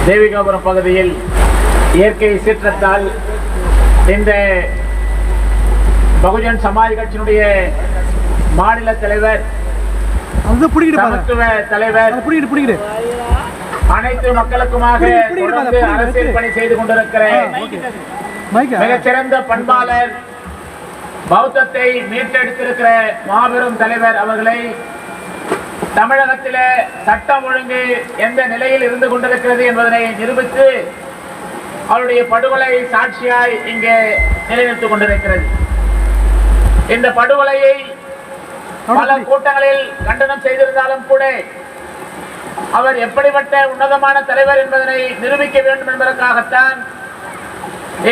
தேவிகாபுரம் பகுதியில் இயற்கை சீற்றத்தால் இந்த பகுஜன் சமாஜ் கட்சியினுடைய மாநில தலைவர், சமத்துவ தலைவர் அனைத்து மக்களுக்குமாக தொடர்ந்து அரசியல் பணி செய்து கொண்டிருக்கிற மிகச்சிறந்த பண்பாளர், பௌத்தத்தை மீட்டெடுத்திருக்கிற மாபெரும் தலைவர் அவர்களை தமிழகத்திலே சட்டம் ஒழுங்கு எந்த நிலையில் இருந்து கொண்டிருக்கிறது என்பதனை நிரூபித்து அவருடைய படுகொலை சாட்சியாய் இங்கே நிலைநிறுத்திக் கொண்டிருக்கிறது. இந்த படுகொலையை பல கூட்டங்களில் கண்டனம் செய்திருந்தாலும் கூட அவர் எப்படிப்பட்ட உன்னதமான தலைவர் என்பதனை நிரூபிக்க வேண்டும் என்பதற்காகத்தான்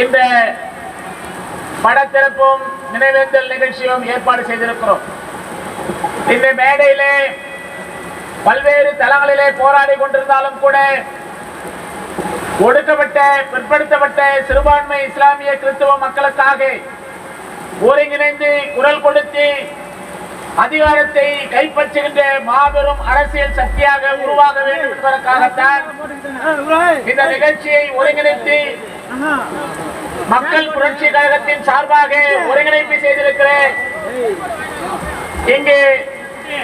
இந்த படத்திறப்பும் நினைவேந்தல் நிகழ்ச்சியும் ஏற்பாடு செய்திருக்கிறோம். இந்த மேடையிலே பல்வேறு தளங்களிலே போராடி கொண்டிருந்தாலும் கூட ஒடுக்கப்பட்ட பிற்படுத்தப்பட்ட சிறுபான்மை இஸ்லாமிய கிறிஸ்தவ மக்களுக்காக ஒருங்கிணைந்து குரல் கொடுத்து அதிகாரத்தை கைப்பற்றுகின்ற மாபெரும் அரசியல் சக்தியாக உருவாக வேண்டும் என்பதற்காகத்தான் இந்த நிகழ்ச்சியை ஒருங்கிணைத்து மக்கள் புரட்சி கழகத்தின் சார்பாக ஒருங்கிணைப்பு செய்திருக்கிற இங்கு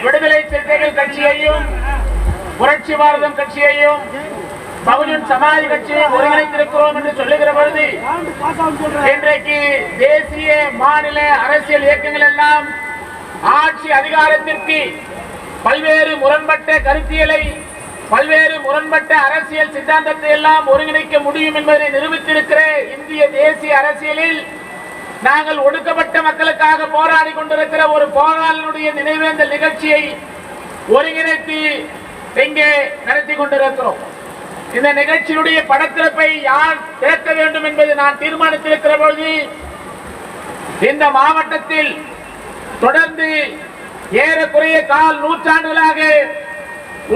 விடுதலை சிறுத்தைகள் கட்சியையும் புரட்சி பாரதம் கட்சியையும் பகுஜன் சமாஜ் கட்சியை ஒருங்கிணைத்திருக்கிறோம் என்று சொல்லுகிற பொழுது இன்றைக்கு தேசிய மாநில அரசியல் இயக்கங்கள் எல்லாம் ஆட்சி அதிகாரத்திற்கு பல்வேறு முரண்பட்ட கருத்தியலை, பல்வேறு முரண்பட்ட அரசியல் சித்தாந்தத்தை எல்லாம் ஒருங்கிணைக்க முடியும் என்பதை நிரூபித்திருக்கிற இந்திய தேசிய அரசியலில் நாங்கள் ஒடுக்கப்பட்ட மக்களுக்காக போராடி கொண்டிருக்கிற ஒரு போராளினுடைய நினைவேந்தல் நிகழ்ச்சியை ஒருங்கிணைத்து இங்கே நடத்தி கொண்டிருக்கிறோம். இந்த நிகழ்ச்சியினுடைய படத்திறப்பை யார் திறக்க வேண்டும் என்பது நான் தீர்மானித்திருக்கிற பொழுது இந்த மாவட்டத்தில் தொடர்ந்து ஏறக்குறைய கால் நூற்றாண்டுகளாக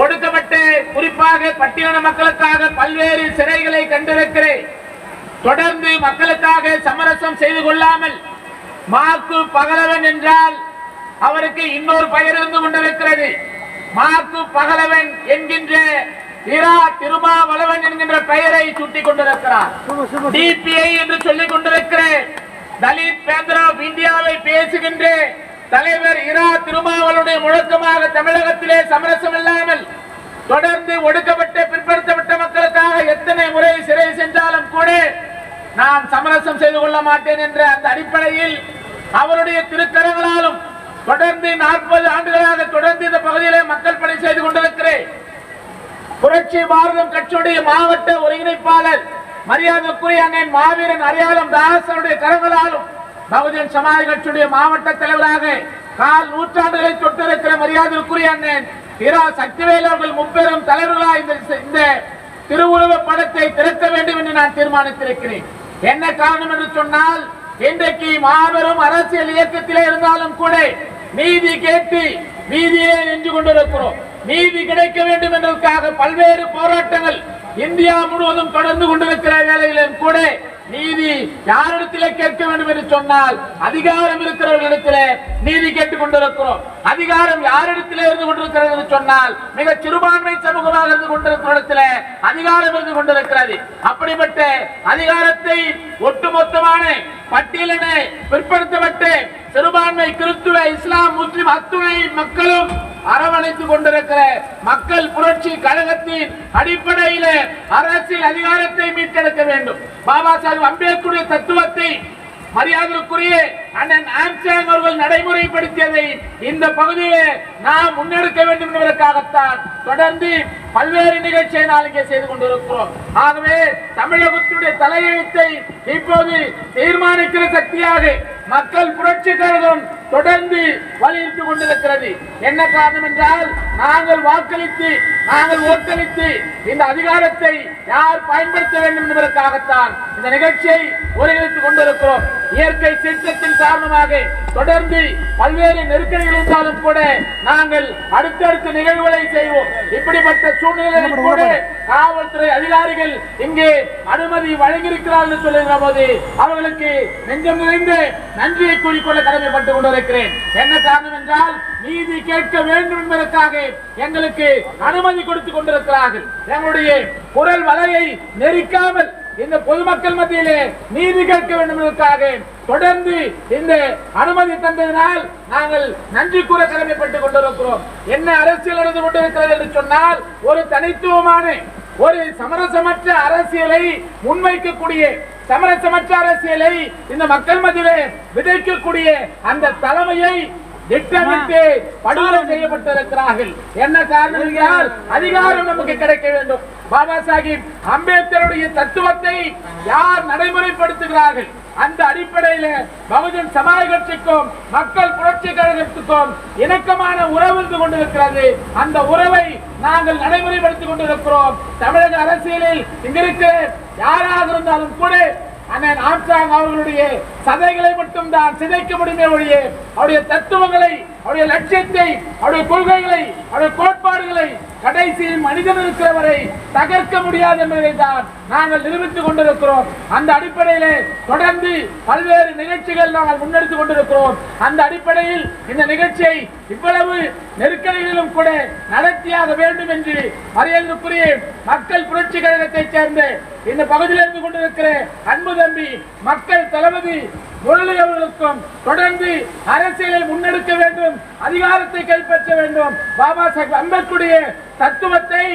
ஒடுக்கப்பட்ட குறிப்பாக பட்டியலின மக்களுக்காக பல்வேறு சிறைகளை கண்டிருக்கிறேன். தொடர்ந்து மக்களுக்காக சமரசம் செய்து கொள்ளாமல் மாக்கு பகலவன் என்றால் அவருக்கு இன்னொரு பெயர் இருந்து கொண்டிருக்கிறது. மாக்கு பகலவன் என்கின்ற இரா திருமாவளவன் என்கின்ற பெயரை சுட்டிக் கொண்டிருக்கிறார். டிபிஐ என்று சொல்லிக் கொண்டிருக்கிற தலித் பேந்தர் ஆஃப் இந்தியாவை பேசுகின்ற தலைவர் இரா திருமாவளவனுடைய முழக்கமாக தமிழகத்திலே சமரசம் இல்லாமல் தொடர்ந்து ஒடுக்கப்பட்ட பிற்படுத்தப்பட்ட மக்களுக்காக எத்தனை முறை சிறை சென்றாலும் கூட நான் சமரசம் செய்து கொள்ள மாட்டேன் என்ற அந்த அடிப்படையில் அவருடைய திருக்கரங்களாலும் தொடர்ந்து 40 ஆண்டுகளாக தொடர்ந்து இந்த பகுதியிலே மக்கள் பணி செய்து கொண்டிருக்கிறேன். புரட்சி பாரதம் கட்சியுடைய மாவட்ட ஒருங்கிணைப்பாளர் மரியாதைக்குரிய அண்ணன் மாவீரன் அரியாலம் தாசனுடைய கரங்களாலும் பகுஜன் சமாஜ் கட்சியுடைய மாவட்ட தலைவராக கால் நூற்றாண்டுகளை தொட்டிருக்கிற மரியாதைக்குரிய அண்ணன் இரா சக்திவேல் அவர்கள் முப்பெரும் தலைவர்களாக இந்த திருவுருவ படத்தை திறக்க வேண்டும் என்று நான் தீர்மானித்திருக்கிறேன். என்ன காரணம் என்று சொன்னால் இன்றைக்கு மாபெரும் அரசியல் இயக்கத்திலே இருந்தாலும் கூட நீதி கேட்டு நீதியே நின்று கொண்டிருக்கிறோம். நீதி கிடைக்க வேண்டும் என்பதற்காக பல்வேறு போராட்டங்கள் இந்தியா முழுவதும் தொடர்ந்து கொண்டிருக்கிற வேளையிலும் கூட நீதி யாரிடத்திலே கேட்க வேண்டும் என்று சொன்னால் அதிகாரம் இருக்கிறவர்களிடத்திலே நீதி கேட்டுக் கொண்டிருக்கிறோம். அதிகாரம் யாரிடத்திலே இருந்து கொண்டிருக்கிறது என்று சொன்னால் மிக சிறுபான்மை சமூகமாக இருந்து கொண்டிருக்கிற இடத்திலே அதிகாரம் இருந்து கொண்டிருக்கிறது. அப்படிப்பட்ட அதிகாரத்தை ஒட்டுமொத்தமான பட்டியலின பிற்படுத்தப்பட்ட சிறுபான்மை கிறிஸ்துவ இஸ்லாம் முஸ்லிம் அத்துணை மக்களும் அரவணைத்துக் கொண்டிருக்கிற மக்கள் புரட்சி கழகத்தின் அடிப்படையில் அரசியல் அதிகாரத்தை மீட்டெடுக்க வேண்டும். பாபா சாஹிப் அம்பேத்கருடைய தத்துவத்தை மரியாதைக்குரிய அண்ணன் ஆம்சாங் அவர்கள் நடைமுறைப்படுத்தியதை இந்த பகுதியிலே நாம் முன்னெடுக்க வேண்டும் என்பதற்காகத்தான் தொடர்ந்து பல்வேறு நிகழ்ச்சியை நான் இங்கே செய்து கொண்டிருக்கிறோம். ஆகவே தமிழகத்துடைய தலையெழுத்தை இப்போது தீர்மானிக்கிற சக்தியாக மக்கள் புரட்சி கழகம் தொடர்ந்து வலியுறுத்திக் கொண்டிருக்கிறது. என்ன காரணம் என்றால் நாங்கள் வாக்களித்து நாங்கள் ஓட்டளித்து இந்த அதிகாரத்தை யார் பயன்படுத்த வேண்டும் என்பதற்காகத்தான் இந்த நிகழ்ச்சியை ஒருங்கிணைத்துக் கொண்டிருக்கிறோம். இயற்கை சீற்றத்தின் காரணமாக தொடர்ந்து பல்வேறு நெருக்கடிகள் இருந்தாலும் கூட நாங்கள் அடுத்தடுத்த நிகழ்வுகளை செய்வோம். இப்படிப்பட்ட சூழ்நிலையில் கூட காவல்துறை அதிகாரிகள் இங்கே அனுமதி வழங்கியிருக்கிறார்கள் சொல்லுகிற போது அவர்களுக்கு நெஞ்சம் நிறைந்து நன்றியை கூறிக்கொள்ள கடமைப்பட்டுக் கொண்டிருக்கிறேன். என்ன காரணம் என்றால் நீதி கேட்க வேண்டும் என்பதற்காக எங்களுக்கு அனுமதி கொடுத்துக் கொண்டிருக்கிறார்கள். எங்களுடைய குரல் வலையை நெரிக்காமல் இந்த பொதுமக்கள் மத்தியிலே நீதி கேட்க வேண்டும் என்பதற்காக தொடர்ந்து இந்த அனுமதி தந்ததனால் நாங்கள் நன்றி கூற கடமைப்பட்டுக் கொண்டிருக்கிறோம். என்ன அரசியல் நடந்து கொண்டிருக்கிறது என்று சொன்னால் ஒரு தனித்துவமான ஒரு சமரசமற்ற அரசியலை முன்வைக்கக்கூடிய சமரசமற்ற அரசியலை இந்த மக்கள் மத்தியிலே விதைக்கக்கூடிய அந்த தலைமையை திட்டமிட்டு படுகொலை செய்யப்பட்டிருக்கிறார்கள். என்ன காரணம் என்றால் அதிகாரம் நமக்கு கிடைக்க வேண்டும். பாபா சாஹிப் அம்பேத்கருடைய தத்துவத்தை யார் நடைமுறைப்படுத்துகிறார்கள்? அந்த அடிப்படையில் பகுஜன் சமாஜ் கட்சிக்கும் மக்கள் புரட்சி கழகத்துக்கும் இணக்கமான உறவு இருந்து கொண்டிருக்கிறது. அந்த உறவை நாங்கள் நடைமுறைப்படுத்திக் கொண்டிருக்கிறோம். தமிழக அரசியலில் இங்கிருக்கிற யாராக இருந்தாலும் கூட அண்ணன் ஆம்ஸ்ட்ராங் அவர்களுடைய சதைகளை மட்டும் தான் சிதைக்க முடியுமே ஒழிய அவருடைய தத்துவங்களை, அவருடைய லட்சியத்தை, அவருடைய கொள்கைகளை, அவருடைய கோட்பாடுகளை கடைசியில் மனிதன் இருக்கிறவரை தகர்க்க முடியாது என்பதை தான் நாங்கள் நிரூபித்துக் கொண்டிருக்கிறோம். அந்த அடிப்படையிலே தொடர்ந்து பல்வேறு நிகழ்ச்சிகள் நாங்கள் முன்னெடுத்துக் கொண்டிருக்கிறோம். அந்த அடிப்படையில் இந்த நிகழ்ச்சியை இவ்வளவு நெருக்கடிகளிலும் கூட நடத்தியாக வேண்டும் என்று மரியாதைக்குரிய மக்கள் புரட்சி கழகத்தை சேர்ந்த இந்த பகுதியில் இருந்து கொண்டிருக்கிற அன்பு தம்பி மக்கள் தளபதி முரளி அவர்களுக்கும் தொடர்ந்து அரசியலை முன்னெடுக்க வேண்டும், அதிகாரத்தை கைப்பற்ற வேண்டும், பாபா சாஹிப் அம்பேத்கருடைய தத்துவத்தை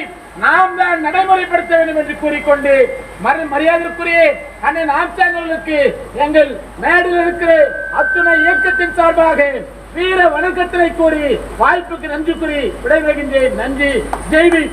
நாம் தான் நடைமுறைப்படுத்த வேண்டும் என்று கூறிக்கொண்டு மரியாதைக்குரிய அண்ணன் ஆம்ஸ்ட்ராங் அவர்களுக்கு எங்கள் மேடையில் இருக்கிற அத்துணை இயக்கத்தின் சார்பாக வீர வணக்கத்தினை கூறி வாய்ப்புக்கு நன்றி கூறி விடைபெறுகின்றேன். நன்றி. ஜெய்பி.